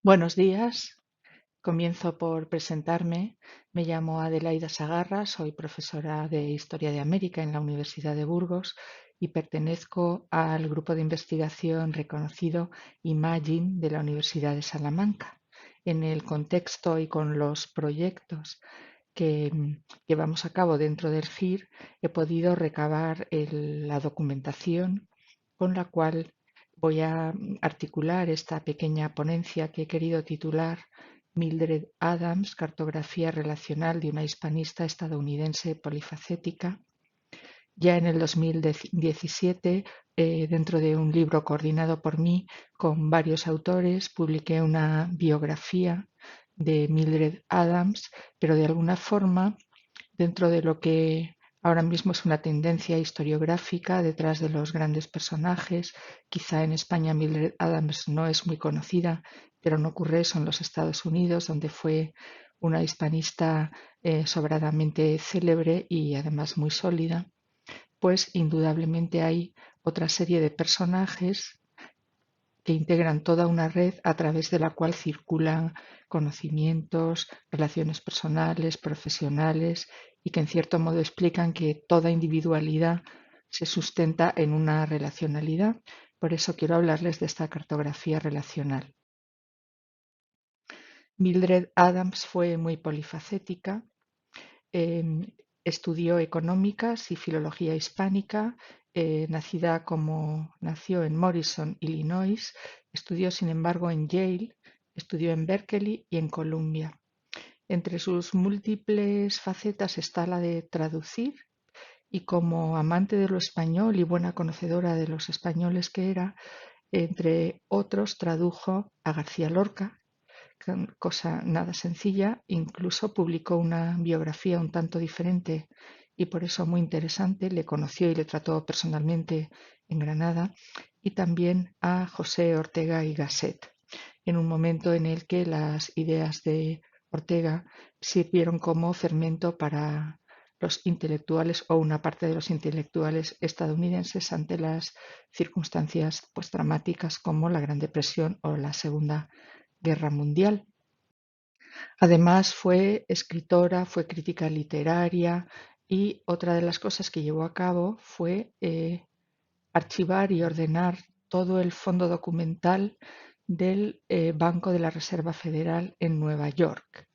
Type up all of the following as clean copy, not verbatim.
Buenos días. Comienzo por presentarme. Me llamo Adelaida Sagarra, soy profesora de Historia de América en la Universidad de Burgos y pertenezco al grupo de investigación reconocido IMAGIN de la Universidad de Salamanca. En el contexto y con los proyectos que llevamos a cabo dentro del GIR, he podido recabar la documentación con la cual voy a articular esta pequeña ponencia que he querido titular Mildred Adams, cartografía relacional de una hispanista estadounidense polifacética. Ya en el 2017, dentro de un libro coordinado por mí con varios autores, publiqué una biografía de Mildred Adams, pero de alguna forma, dentro de lo que ahora mismo es una tendencia historiográfica detrás de los grandes personajes. Quizá en España Mildred Adams no es muy conocida, pero no ocurre eso en los Estados Unidos, donde fue una hispanista sobradamente célebre y además muy sólida. Pues indudablemente hay otra serie de personajes que integran toda una red a través de la cual circulan conocimientos, relaciones personales, profesionales y que en cierto modo explican que toda individualidad se sustenta en una relacionalidad. Por eso quiero hablarles de esta cartografía relacional. Mildred Adams fue muy polifacética. Estudió económicas y filología hispánica. Nació en Morrison, Illinois. Estudió, sin embargo, en Yale, estudió en Berkeley y en Columbia. Entre sus múltiples facetas está la de traducir, y como amante de lo español y buena conocedora de los españoles que era, entre otros tradujo a García Lorca, cosa nada sencilla. Incluso publicó una biografía un tanto diferente y por eso muy interesante. Le conoció y le trató personalmente en Granada, y también a José Ortega y Gasset, en un momento en el que las ideas de Ortega sirvieron como fermento para los intelectuales o una parte de los intelectuales estadounidenses ante las circunstancias dramáticas como la Gran Depresión o la Segunda Guerra Mundial. Además fue escritora, fue crítica literaria, y otra de las cosas que llevó a cabo fue archivar y ordenar todo el fondo documental del Banco de la Reserva Federal en Nueva York.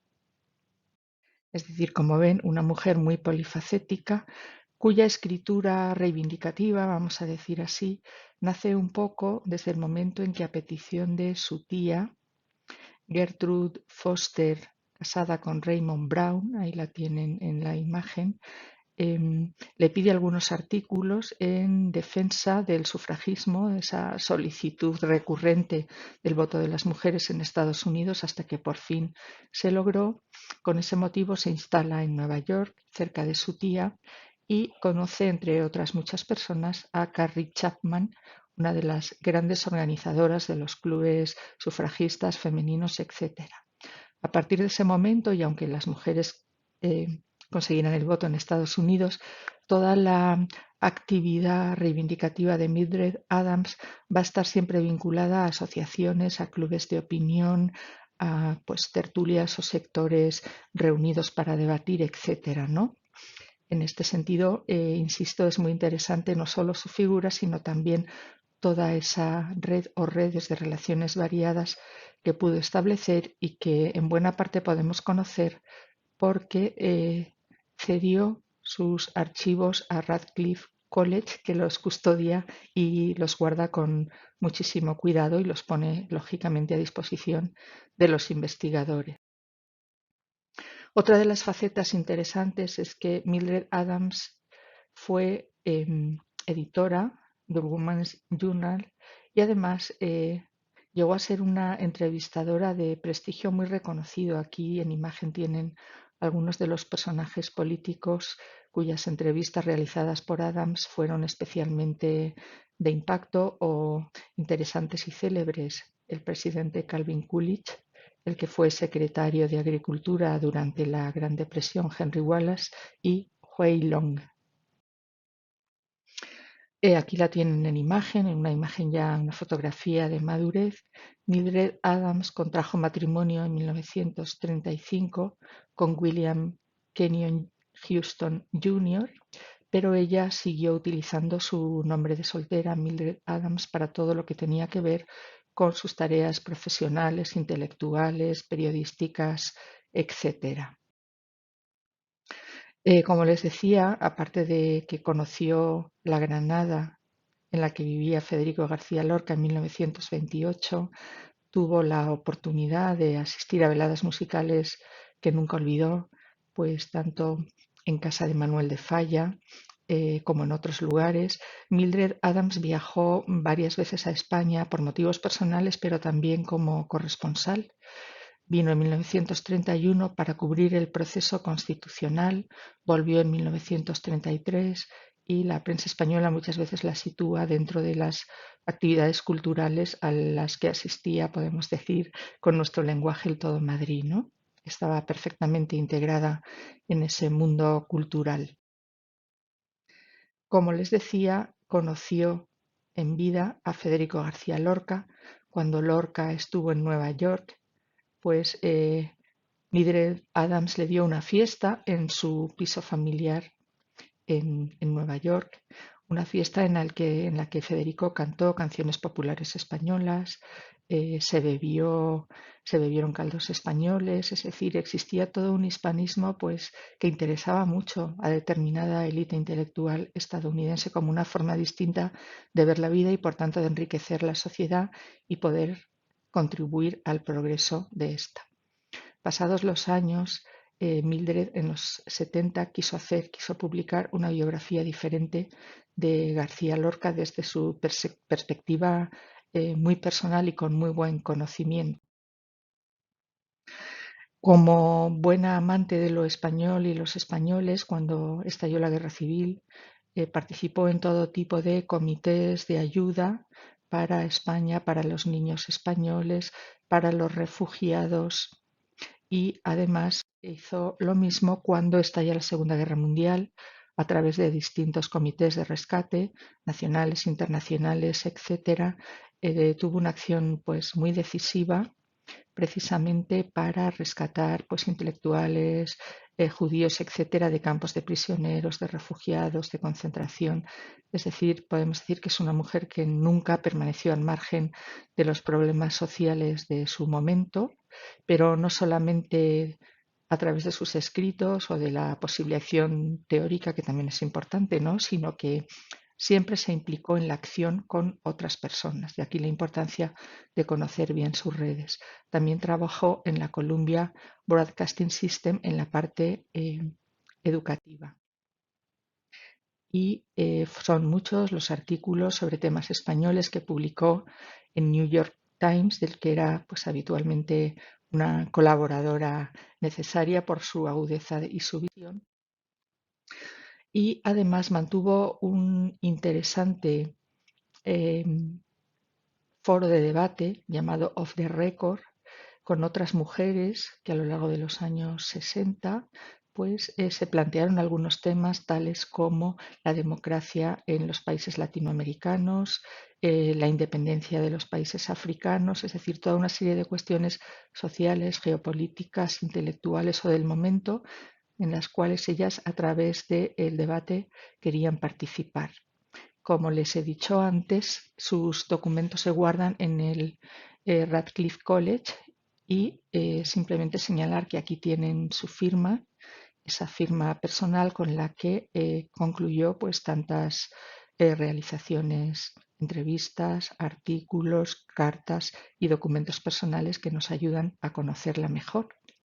Es decir, como ven, una mujer muy polifacética cuya escritura reivindicativa, vamos a decir así, nace un poco desde el momento en que, a petición de su tía, Gertrude Foster, casada con Raymond Brown, ahí la tienen en la imagen, le pide algunos artículos en defensa del sufragismo, esa solicitud recurrente del voto de las mujeres en Estados Unidos, hasta que por fin se logró. Con ese motivo se instala en Nueva York, cerca de su tía, y conoce, entre otras muchas personas, a Carrie Chapman, una de las grandes organizadoras de los clubes sufragistas femeninos, etcétera. A partir de ese momento, y aunque las mujeres conseguirán el voto en Estados Unidos, toda la actividad reivindicativa de Mildred Adams va a estar siempre vinculada a asociaciones, a clubes de opinión, a tertulias o sectores reunidos para debatir, etcétera, ¿no? En este sentido, insisto, es muy interesante no solo su figura, sino también toda esa red o redes de relaciones variadas que pudo establecer y que en buena parte podemos conocer porque cedió sus archivos a Radcliffe College, que los custodia y los guarda con muchísimo cuidado y los pone lógicamente a disposición de los investigadores. Otra de las facetas interesantes es que Mildred Adams fue editora del Women's Journal, y además llegó a ser una entrevistadora de prestigio muy reconocido. Aquí en imagen tienen algunos de los personajes políticos cuyas entrevistas realizadas por Adams fueron especialmente de impacto o interesantes y célebres. El presidente Calvin Coolidge, el que fue secretario de Agricultura durante la Gran Depresión, Henry Wallace, y Huey Long. Aquí la tienen en imagen, en una imagen ya, una fotografía de madurez. Mildred Adams contrajo matrimonio en 1935 con William Kenyon Houston Jr., pero ella siguió utilizando su nombre de soltera, Mildred Adams, para todo lo que tenía que ver con sus tareas profesionales, intelectuales, periodísticas, etcétera. Como les decía, aparte de que conoció la Granada en la que vivía Federico García Lorca en 1928, tuvo la oportunidad de asistir a veladas musicales que nunca olvidó, pues tanto en casa de Manuel de Falla como en otros lugares. Mildred Adams viajó varias veces a España por motivos personales, pero también como corresponsal. Vino en 1931 para cubrir el proceso constitucional, volvió en 1933 y la prensa española muchas veces la sitúa dentro de las actividades culturales a las que asistía, podemos decir, con nuestro lenguaje el todo Madrid, ¿no? Estaba perfectamente integrada en ese mundo cultural. Como les decía, conoció en vida a Federico García Lorca cuando Lorca estuvo en Nueva York, pues Mildred Adams le dio una fiesta en su piso familiar en Nueva York, una fiesta en la que Federico cantó canciones populares españolas, se bebieron caldos españoles, es decir, existía todo un hispanismo pues, que interesaba mucho a determinada élite intelectual estadounidense como una forma distinta de ver la vida y por tanto de enriquecer la sociedad y poder contribuir al progreso de esta. Pasados los años, Mildred en los 70 quiso publicar una biografía diferente de García Lorca desde su perspectiva muy personal y con muy buen conocimiento. Como buena amante de lo español y los españoles, cuando estalló la Guerra Civil, participó en todo tipo de comités de ayuda para España, para los niños españoles, para los refugiados y además hizo lo mismo cuando estalla la Segunda Guerra Mundial a través de distintos comités de rescate nacionales, internacionales, etcétera. Tuvo una acción pues muy decisiva precisamente para rescatar pues intelectuales, judíos, etcétera, de campos de prisioneros, de refugiados, de concentración. Es decir, podemos decir que es una mujer que nunca permaneció al margen de los problemas sociales de su momento, pero no solamente a través de sus escritos o de la posible acción teórica, que también es importante, ¿no? Sino que siempre se implicó en la acción con otras personas. De aquí la importancia de conocer bien sus redes. También trabajó en la Columbia Broadcasting System en la parte educativa. Y son muchos los artículos sobre temas españoles que publicó en New York Times, del que era pues, habitualmente una colaboradora necesaria por su agudeza y su visión. Y además mantuvo un interesante eh, foro de debate llamado Off the Record con otras mujeres que a lo largo de los años 60 pues se plantearon algunos temas tales como la democracia en los países latinoamericanos, la independencia de los países africanos, es decir, toda una serie de cuestiones sociales, geopolíticas, intelectuales o del momento en las cuales ellas a través del debate querían participar. Como les he dicho antes, sus documentos se guardan en el Radcliffe College y simplemente señalar que aquí tienen su firma, esa firma personal con la que concluyó pues tantas realizaciones, entrevistas, artículos, cartas y documentos personales que nos ayudan a conocerla mejor.